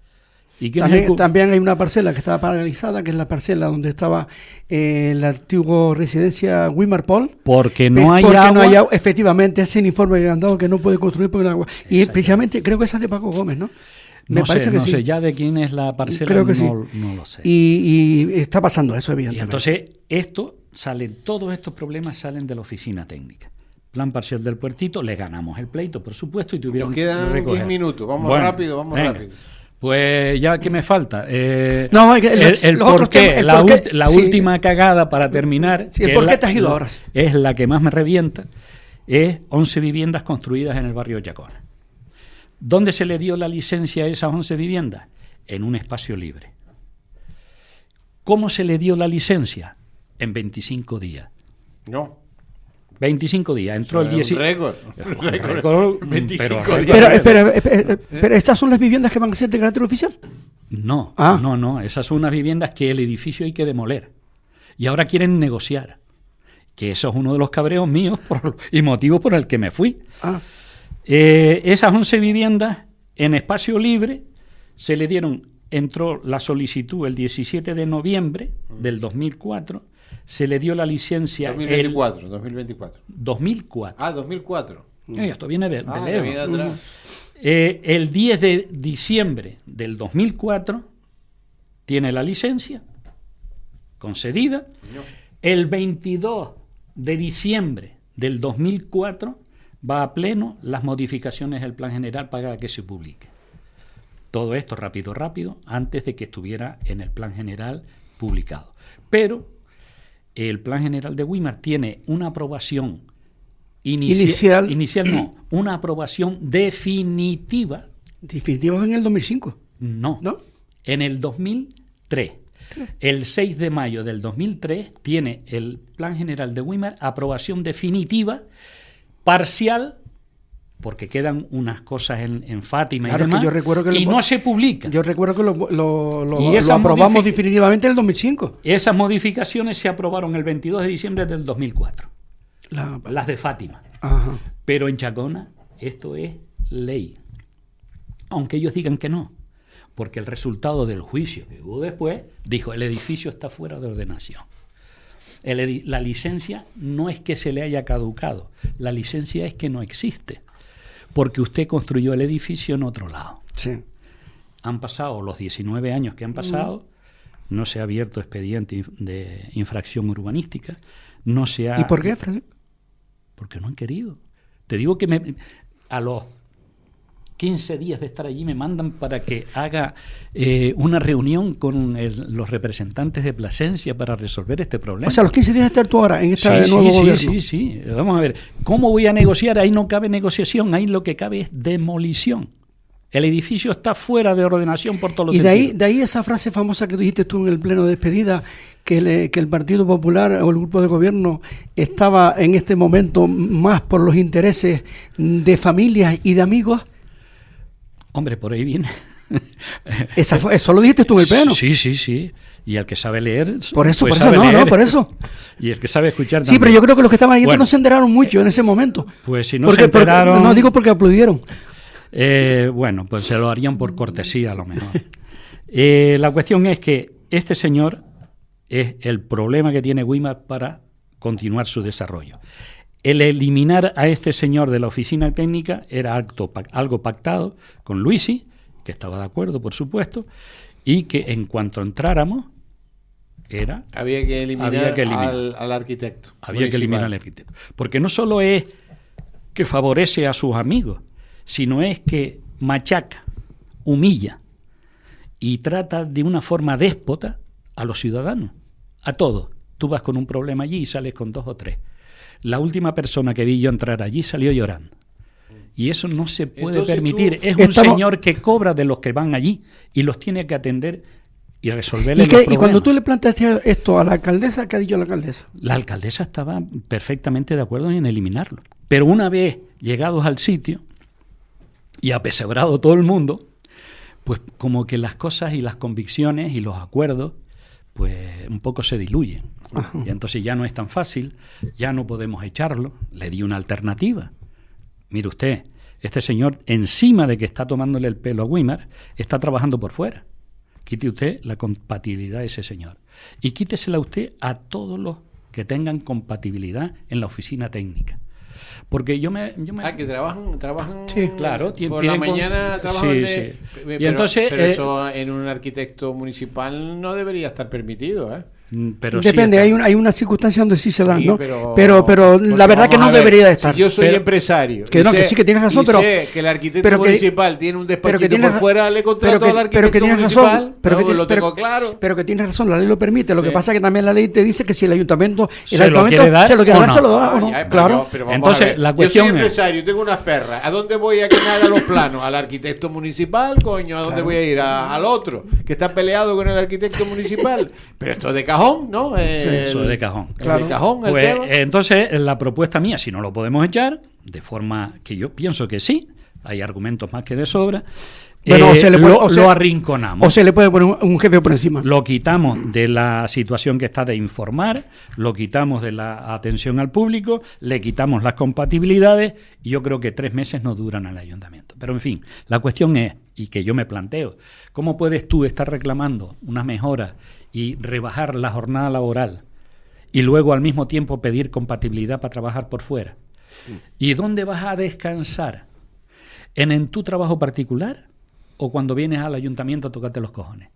¿Y también hay una parcela que estaba paralizada, que es la parcela donde estaba la antigua residencia Weimar Pol. Porque no hay agua. Efectivamente, ese informe que han dado que no puede construir porque no hay agua. Y precisamente creo que esa es de Paco Gómez, ¿no? No sé ya de quién es la parcela, creo que no lo sé. Y está pasando eso, evidentemente. Y entonces todos estos problemas salen de la oficina técnica. Plan parcial del puertito, le ganamos el pleito, por supuesto, y tuvieron que recoger. Nos quedan 10 minutos, vamos rápido. Pues ya, ¿qué me falta? El porqué, la última cagada para terminar. Sí, ¿por qué te has ido ahora? Es la que más me revienta, es 11 viviendas construidas en el barrio Chacona. ¿Dónde se le dio la licencia a esas 11 viviendas? En un espacio libre. ¿Cómo se le dio la licencia? En 25 días. No. 25 días. Entró el 10. Récord. 25 días. Pero ¿esas son las viviendas que van a ser de carácter oficial? No. Esas son unas viviendas que el edificio hay que demoler. Y ahora quieren negociar. Que eso es uno de los cabreos míos y motivos por el que me fui. Esas 11 viviendas en espacio libre se le dieron, entró la solicitud el 17 de noviembre del 2004, se le dio la licencia 2024. 2004. 2004. Esto viene de lejos. El 10 de diciembre del 2004 tiene la licencia concedida. El 22 de diciembre del 2004 va a pleno las modificaciones del plan general para que se publique. Todo esto rápido, antes de que estuviera en el plan general publicado. Pero el plan general de Weimar tiene una aprobación inicial no, una aprobación definitiva. ¿Definitiva en el 2005? No, en el 2003. El 6 de mayo del 2003 tiene el plan general de Weimar aprobación definitiva, parcial, porque quedan unas cosas en Fátima y demás, no se publica. Yo recuerdo que lo aprobamos definitivamente en el 2005. Esas modificaciones se aprobaron el 22 de diciembre del 2004. Las de Fátima. Ajá. Pero en Chacona esto es ley. Aunque ellos digan que no. Porque el resultado del juicio que hubo después dijo: el edificio está fuera de ordenación. La licencia no es que se le haya caducado, la licencia es que no existe, porque usted construyó el edificio en otro lado. Sí. Han pasado los 19 años que han pasado, no se ha abierto expediente de infracción urbanística, no se ha... ¿Y por qué, Fred? Porque no han querido. Te digo que a los 15 días de estar allí me mandan para que haga una reunión con los representantes de Plasencia para resolver este problema. O sea, los 15 días de estar tú ahora en este nuevo gobierno. Sí. Vamos a ver, ¿cómo voy a negociar? Ahí no cabe negociación, ahí lo que cabe es demolición. El edificio está fuera de ordenación por todos los sentidos. Y de ahí esa frase famosa que dijiste tú en el pleno de despedida, que el Partido Popular o el grupo de gobierno estaba en este momento más por los intereses de familias y de amigos. Hombre, por ahí viene. Eso lo dijiste tú en el pleno. Sí. Y el que sabe leer. Por eso. Y el que sabe escuchar también. Sí, pero yo creo que los que estaban ahí no se enteraron mucho en ese momento. Pues si no se enteraron. No digo porque aplaudieron. Bueno, pues se lo harían por cortesía a lo mejor. La cuestión es que este señor es el problema que tiene Weimar para continuar su desarrollo. El eliminar a este señor de la oficina técnica era algo pactado con Luisi, que estaba de acuerdo, por supuesto, y que en cuanto entráramos había que eliminar al arquitecto. Había que eliminar al arquitecto. Porque no solo es que favorece a sus amigos, sino es que machaca, humilla y trata de una forma déspota a los ciudadanos, a todos. Tú vas con un problema allí y sales con 2 o 3. La última persona que vi yo entrar allí salió llorando. Y eso no se puede permitir. Es un señor que cobra de los que van allí y los tiene que atender y resolverle los problemas. Y cuando tú le planteaste esto a la alcaldesa, ¿qué ha dicho la alcaldesa? La alcaldesa estaba perfectamente de acuerdo en eliminarlo. Pero una vez llegados al sitio y apesebrado todo el mundo, pues como que las cosas y las convicciones y los acuerdos pues un poco se diluyen. Ajá. Y entonces ya no es tan fácil, ya no podemos echarlo. Le di una alternativa. Mire usted, este señor, encima de que está tomándole el pelo a Weimar, está trabajando por fuera. Quite usted la compatibilidad de ese señor. Y quítesela usted a todos los que tengan compatibilidad en la oficina técnica. Porque yo me que trabajan sí, claro, por la mañana trabajan sí. Pero, entonces pero eso en un arquitecto municipal no debería estar permitido, Pero depende, sí hay una circunstancia donde sí se dan, ¿no? Pero la verdad que no debería de estar. Si yo soy empresario, que sí que tienes razón, pero sé que el arquitecto municipal tiene un despachito por fuera, le contrato al arquitecto municipal, lo tengo claro. Pero que tienes razón, la ley lo permite. Lo que pasa es que también la ley te dice que si el ayuntamiento se lo quiere dar, se lo da o no. Claro. Entonces la cuestión yo soy empresario, tengo unas perras. ¿A dónde voy a que me haga los planos? ¿Al arquitecto municipal, coño? ¿A dónde voy a ir? ¿Al otro que está peleado con el arquitecto municipal? Pero esto es de cajón, ¿no? Eso es de cajón. Claro. De cajón pues, entonces, la propuesta mía, si no lo podemos echar, de forma que yo pienso que sí, hay argumentos más que de sobra, bueno, lo arrinconamos. O se le puede poner un jefe por encima. Lo quitamos de la situación que está de informar, lo quitamos de la atención al público, le quitamos las compatibilidades y yo creo que 3 meses no duran al ayuntamiento. Pero en fin, la cuestión es, y que yo me planteo, ¿cómo puedes tú estar reclamando unas mejoras y rebajar la jornada laboral y luego al mismo tiempo pedir compatibilidad para trabajar por fuera? ¿Y dónde vas a descansar? ¿En tu trabajo particular o cuando vienes al ayuntamiento a tocarte los cojones?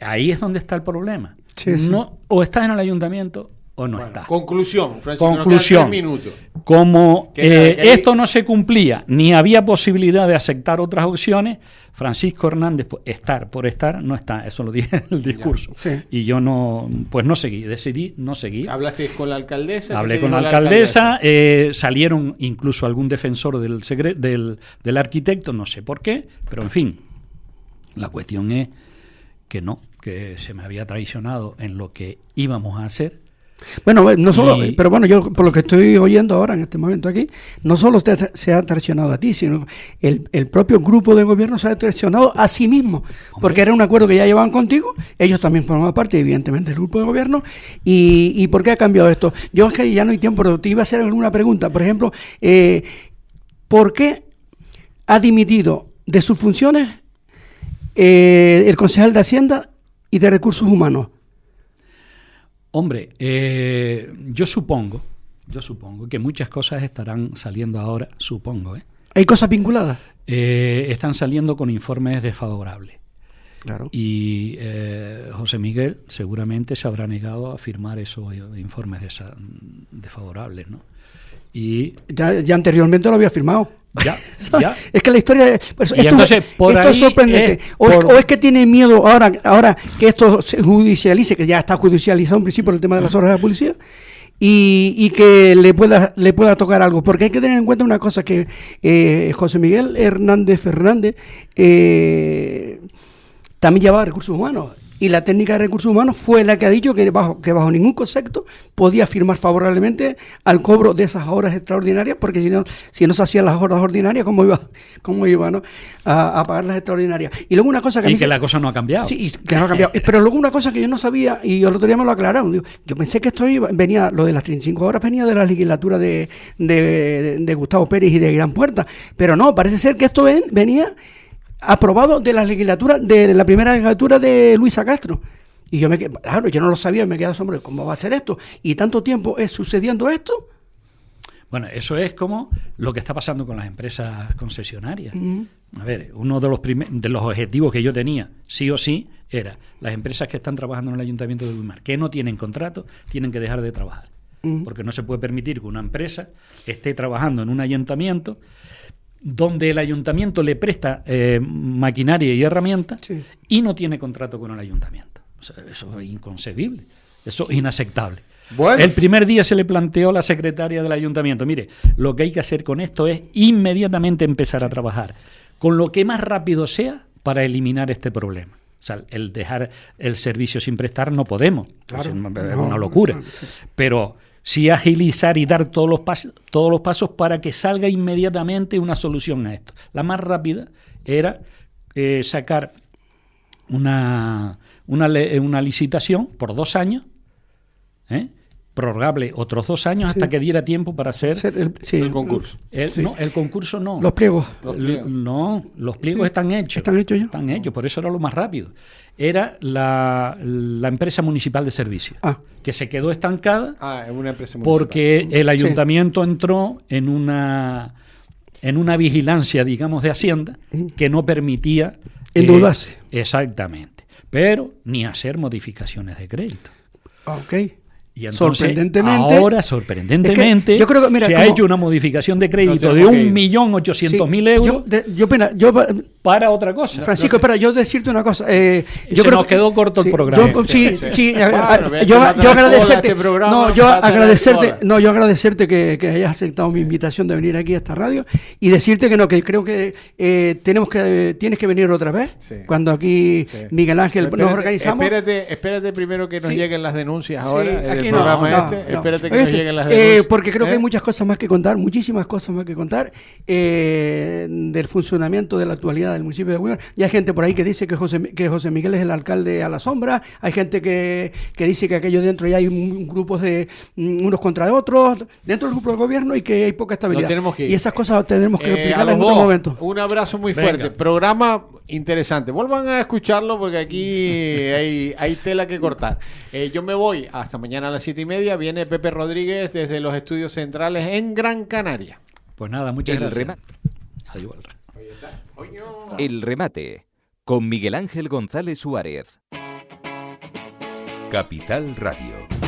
Ahí es donde está el problema. Sí, sí. No, o estás en el ayuntamiento o no estás. Conclusión, Francisco, conclusión. 3 minutos. Como esto no se cumplía, ni había posibilidad de aceptar otras opciones, Francisco Hernández, estar por estar, no está. Eso lo dije en el discurso. Sí. Y yo no seguí, decidí no seguir. ¿Hablaste con la alcaldesa? Hablé con la alcaldesa, salieron incluso algún defensor del arquitecto, no sé por qué, pero en fin, la cuestión es que se me había traicionado en lo que íbamos a hacer. Bueno, no solo, pero bueno, yo por lo que estoy oyendo ahora en este momento aquí, no solo usted se ha traicionado a ti, sino el propio grupo de gobierno se ha traicionado a sí mismo, porque era un acuerdo que ya llevaban contigo, ellos también formaban parte, evidentemente, del grupo de gobierno, y ¿por qué ha cambiado esto? Yo es que ya no hay tiempo, pero te iba a hacer alguna pregunta, por ejemplo, ¿por qué ha dimitido de sus funciones el concejal de Hacienda y de Recursos Humanos? Hombre, yo supongo que muchas cosas estarán saliendo ahora, supongo. ¿Hay cosas vinculadas? Están saliendo con informes desfavorables. Claro. Y José Miguel seguramente se habrá negado a firmar esos informes desfavorables, ¿no? Y ya anteriormente lo había firmado. Ya. Es que la historia... Pues, esto es sorprendente. O es que tiene miedo ahora que esto se judicialice, que ya está judicializado en principio el tema de las horas de la policía, y que le pueda tocar algo. Porque hay que tener en cuenta una cosa, que José Miguel Hernández Fernández también llevaba recursos humanos. Y la técnica de recursos humanos fue la que ha dicho que bajo ningún concepto podía firmar favorablemente al cobro de esas horas extraordinarias, porque si no se hacían las horas ordinarias, ¿cómo iba ¿no? a pagar las extraordinarias? Y luego una cosa que la cosa no ha cambiado. Sí, que no ha cambiado. Pero luego una cosa que yo no sabía, y el otro día me lo aclararon. Digo, yo pensé que esto venía, lo de las 35 horas venía de la legislatura de Gustavo Pérez y de Gran Puerta. Pero no, parece ser que esto venía aprobado de la primera legislatura de Luisa Castro. Y yo yo no lo sabía, me quedé asombrado. ¿Cómo va a ser esto? ¿Y tanto tiempo es sucediendo esto? Bueno, eso es como lo que está pasando con las empresas concesionarias. A ver, uno de los objetivos que yo tenía, sí o sí, era las empresas que están trabajando en el Ayuntamiento de Wilmar, que no tienen contrato, tienen que dejar de trabajar. Porque no se puede permitir que una empresa esté trabajando en un ayuntamiento donde el ayuntamiento le presta maquinaria y herramientas y no tiene contrato con el ayuntamiento. O sea, eso es inconcebible, eso es inaceptable. Bueno. El primer día se le planteó a la secretaria del ayuntamiento, mire, lo que hay que hacer con esto es inmediatamente empezar a trabajar con lo que más rápido sea para eliminar este problema. O sea, el dejar el servicio sin prestar no podemos, claro, es una locura. Pero sí agilizar y dar todos los pasos para que salga inmediatamente una solución a esto. La más rápida era sacar una licitación por 2 años, prorrogable otros 2 años hasta que diera tiempo para hacer el concurso. El concurso no. Los pliegos. No, los pliegos están hechos. ¿Están hechos ya? Están hechos, por eso era lo más rápido. Era la empresa municipal de servicios, que se quedó estancada una empresa municipal. Porque el ayuntamiento entró en una vigilancia, digamos, de Hacienda que no permitía endeudarse. Exactamente. Pero ni hacer modificaciones de crédito. Ok. Y entonces, ahora, sorprendentemente, yo creo que, mira, se ha hecho una modificación de crédito de 1.800.000 euros para otra cosa. Francisco, espera, yo decirte una cosa. Nos quedó corto el programa. Yo agradecerte. Yo agradecerte que hayas aceptado mi invitación de venir aquí a esta radio y decirte que creo que tienes que venir otra vez. Cuando aquí Miguel Ángel nos organizamos. Espérate primero que nos lleguen las denuncias ahora. Espérate que nos lleguen las denuncias. Porque creo que hay muchas cosas más que contar, muchísimas cosas más que contar del funcionamiento de la actualidad del municipio de Wilmar. Y hay gente por ahí que dice que José Miguel es el alcalde a la sombra, hay gente que dice que aquello dentro ya hay grupos de unos contra otros dentro del grupo de gobierno y que hay poca estabilidad. Y esas cosas tenemos que explicarlas en otro momento. Un abrazo muy fuerte. Programa interesante. Vuelvan a escucharlo porque aquí hay tela que cortar. Yo me voy hasta mañana a las 7:30. Viene Pepe Rodríguez desde los estudios centrales en Gran Canaria. Pues nada, muchas gracias. El remate con Miguel Ángel González Suárez. Capital Radio.